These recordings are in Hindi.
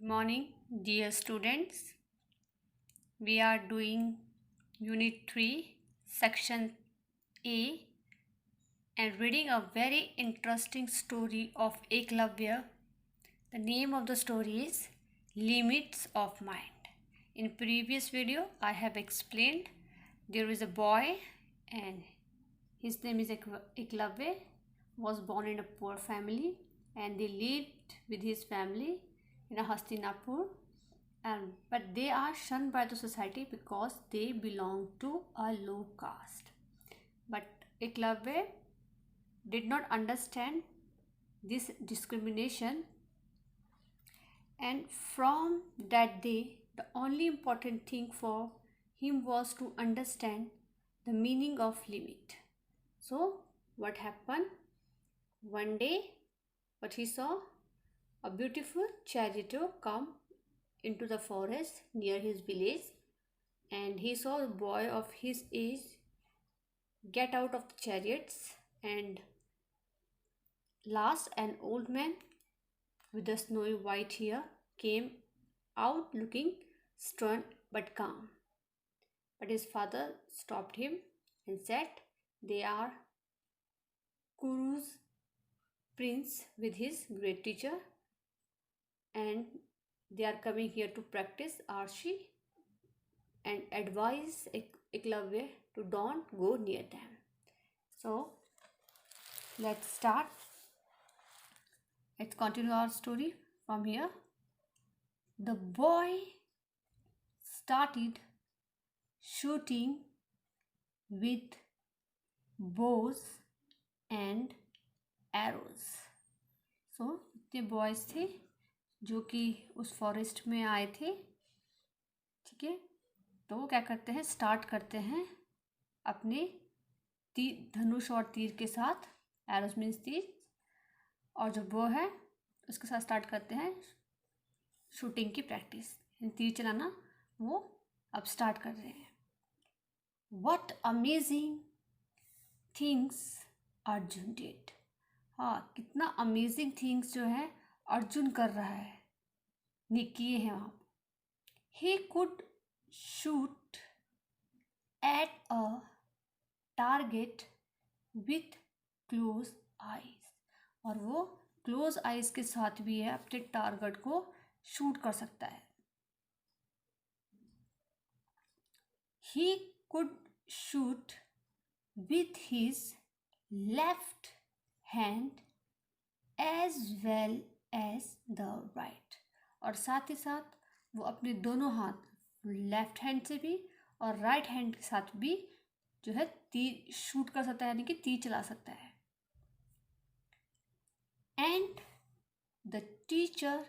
Morning, dear students. We are doing Unit 3, Section A, and reading a very interesting story of Eklavya. The name of the story is Limits of Mind. In previous video, I have explained there is a boy and his name is Eklavya, was born in a poor family and they lived with his family in a Hastinapur, but they are shunned by the society because they belong to a low caste. But Eklavya did not understand this discrimination, and from that day the only important thing for him was to understand the meaning of limit. So what happened? One day what he saw, a beautiful charioteer come into the forest near his village, and he saw a boy of his age get out of the chariots, and last an old man with a snowy white hair came out looking stern but calm. But his father stopped him and said, "They are Kuru's prince with his great teacher, and they are coming here to practice archery, and advise Eklavya to don't go near them." So let's start. Let's continue our story from here. The boy started shooting with bows and arrows. So इतने बॉयज थे जो कि उस फॉरेस्ट में आए थे, ठीक है। तो वो क्या करते हैं, स्टार्ट करते हैं अपने धनुष और तीर के साथ, एरोस मीन्स तीर, और जो बो है उसके साथ स्टार्ट करते हैं शूटिंग की प्रैक्टिस, तीर चलाना वो अब स्टार्ट कर रहे हैं। What amazing things Arjun did. हाँ, कितना अमेजिंग थिंग्स जो है अर्जुन कर रहा है, किए हैं आप। ही could shoot at a target with close eyes, और वो क्लोज आईज के साथ भी है अपने टारगेट को शूट कर सकता है। He could shoot with his left hand as well as the right, और साथ ही साथ वो अपने दोनों हाथ लेफ्ट हैंड से भी और राइट हैंड के साथ भी जो है तीर शूट कर सकता है, यानी कि तीर चला सकता है। And the teacher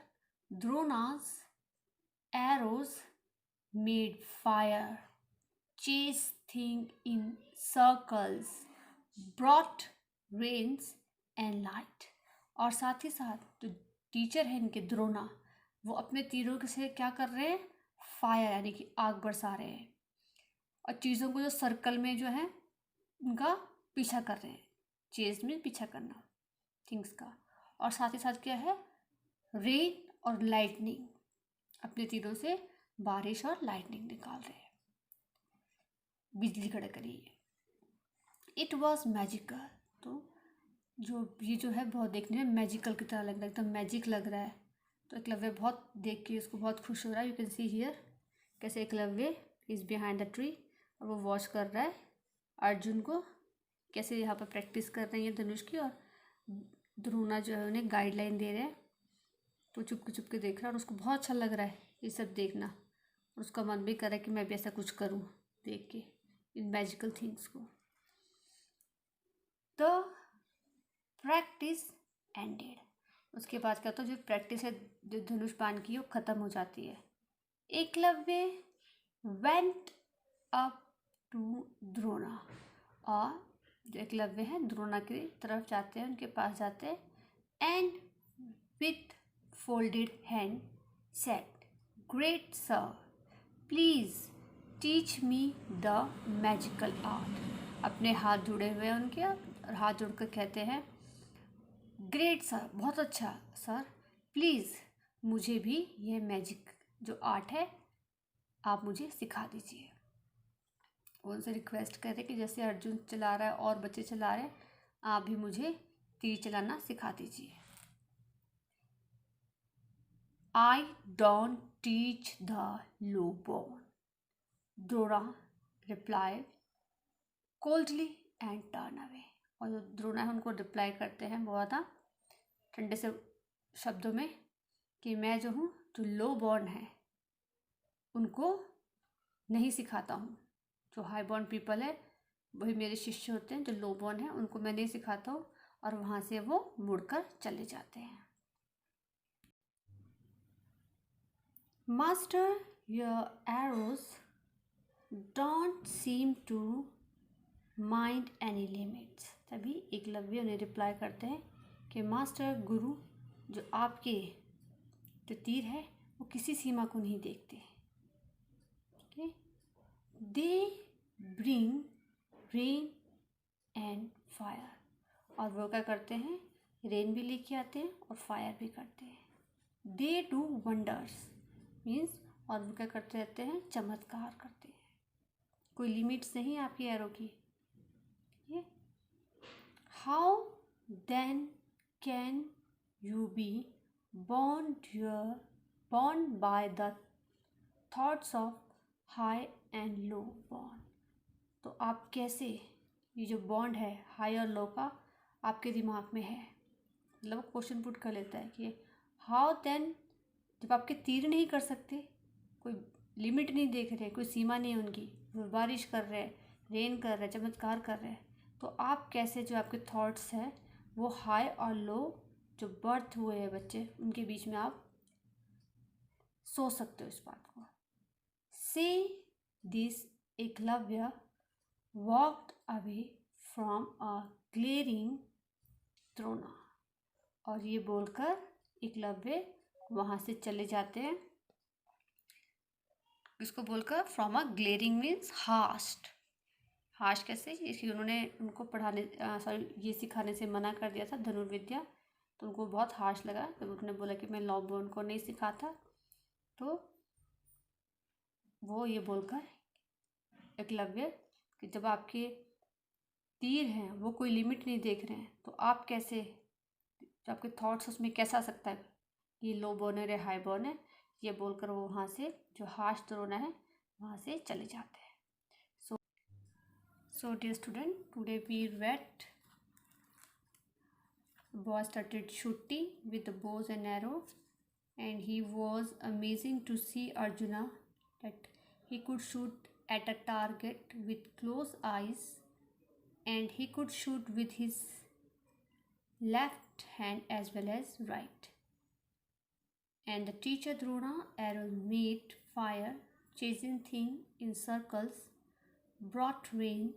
Drona's arrows made fire, chased things in circles, brought rains and light, और साथ ही साथ जो टीचर है इनके द्रोणा, वो अपने तीरों से क्या कर रहे हैं, फायर यानी कि आग बरसा रहे हैं, और चीज़ों को जो सर्कल में जो है उनका पीछा कर रहे हैं। चेज में पीछा करना थिंग्स का, और साथ ही साथ क्या है, रेन और लाइटनिंग, अपने तीरों से बारिश और लाइटनिंग निकाल रहे हैं, बिजली कड़क रही है। इट वॉज मैजिकल, तो ये जो है बहुत देखने में मैजिकल की तरह लग रहा है, एकदम मैजिक लग रहा है। तो एकलव्य बहुत देख के उसको बहुत खुश हो रहा है। यू कैन सी हियर कैसे Eklavya is behind the tree, और वो वॉच कर रहा है अर्जुन को कैसे यहाँ पर प्रैक्टिस कर रहे हैं धनुष की, और द्रोणा जो है उन्हें गाइडलाइन दे रहे हैं। तो चुप के देख रहा है, और उसको बहुत अच्छा लग रहा है ये सब देखना, और उसका मन भी कर रहा है कि मैं भी ऐसा कुछ करूँ देख के इन मैजिकल थिंग्स को। द प्रैक्टिस एंडेड, उसके बाद क्या होता है, जो प्रैक्टिस है जो धनुष बाण की वो ख़त्म हो जाती है। Eklavya went up to Drona, और जो एकलव्य हैं द्रोणा की तरफ जाते हैं, उनके पास जाते हैं, and with folded hand said, "Great sir, please teach me the magical art." अपने हाथ जुड़े हुए हैं उनके, और हाथ जोड़कर कहते हैं, ग्रेट सर, बहुत अच्छा सर, प्लीज़ मुझे भी यह मैजिक जो आर्ट है आप मुझे सिखा दीजिए। वो उनसे रिक्वेस्ट कर रहे कि जैसे अर्जुन चला रहा है और बच्चे चला रहे हैं, आप भी मुझे तीर चलाना सिखा दीजिए। I don't teach the lowborn, Drona replied coldly and turned away। और जो द्रोणा है उनको रिप्लाई करते हैं बहुत ठंडे से शब्दों में कि मैं जो हूँ, जो लो बॉर्न है उनको नहीं सिखाता हूँ। जो हाई बॉर्न पीपल है वही मेरे शिष्य होते हैं, जो लो बॉर्न है उनको मैं नहीं सिखाता हूँ। और वहाँ से वो मुड़कर चले जाते हैं। Master, your arrows don't seem to mind any limits. तभी एकलव्य उन्हें रिप्लाई करते हैं कि मास्टर, गुरु, जो आपके जो तीर है वो किसी सीमा को नहीं देखते। Okay, they bring rain and fire. और वो क्या करते हैं, रेन भी लेके आते हैं और फायर भी करते हैं। दे डू वंडर्स मीन्स, और वो क्या करते रहते हैं, चमत्कार करते हैं। कोई लिमिट्स नहीं है आपकी एरो की। ये how then can you be born by the thoughts of high and low born. तो आप कैसे, ये जो बॉन्ड है हाई और लो का आपके दिमाग में है, मतलब क्वेश्चन पुट कर लेता है कि हाउ देन, जब आपके तीर नहीं कर सकते, कोई लिमिट नहीं देख रहे, कोई सीमा नहीं है उनकी, वो बारिश कर रहे हैं, रेन कर रहे हैं, चमत्कार कर रहे हैं, तो आप कैसे जो आपके थॉट्स हैं वो हाई और लो जो बर्थ हुए हैं बच्चे उनके बीच में आप सोच सकते हो इस बात को। से this Eklavya walked away from a glaring Drona. और ये बोलकर एकलव्य वहाँ से चले जाते हैं। इसको बोलकर from a glaring means hast. Hast कैसे, इसलिए उन्होंने उनको पढ़ाने ये सिखाने से मना कर दिया था धनुर्विद्या, तो उनको बहुत हार्श लगा जब उन्होंने बोला कि मैं लॉबोर्न को नहीं सिखाता। तो वो ये बोलकर एकलव्य कि जब आपके तीर हैं वो कोई लिमिट नहीं देख रहे हैं, तो आप कैसे, जो आपके थॉट्स उसमें कैसा आ सकता है ये लो बॉर्नर है हाई बॉर्न है, ये बोलकर वो वहाँ से जो हार्श द्रोणा है वहाँ से चले जाते हैं। So dear student, today we read boy started shooting with the bows and arrow, and he was amazing to see Arjuna that he could shoot at a target with closed eyes, and he could shoot with his left hand as well as right. And the teacher Drona arrow made fire, chasing things in circles, brought rain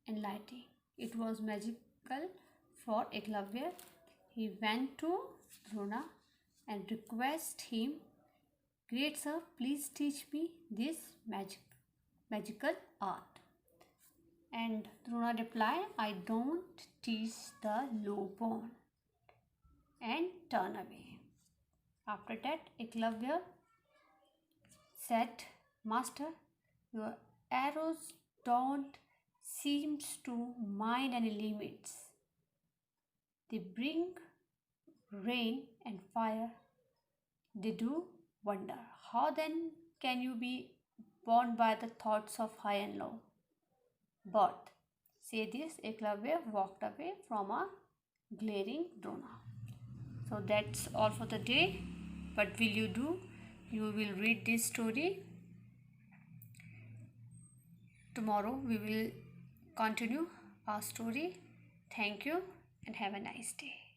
and lightning. It was magical for Eklavya. He went to Drona and requested him, "Great sir, please teach me this magical art." And Drona replied, "I don't teach the low born," and turn away. After that, Eklavya said, "Master, your arrows don't seem to mind any limits. They bring rain and fire. They do wonder. How then can you be born by the thoughts of high and low birth?" Say this, Eklavya walked away from a glaring Drona. So that's all for the day. What will you do? You will read this story. Tomorrow we will continue our story. Thank you and have a nice day.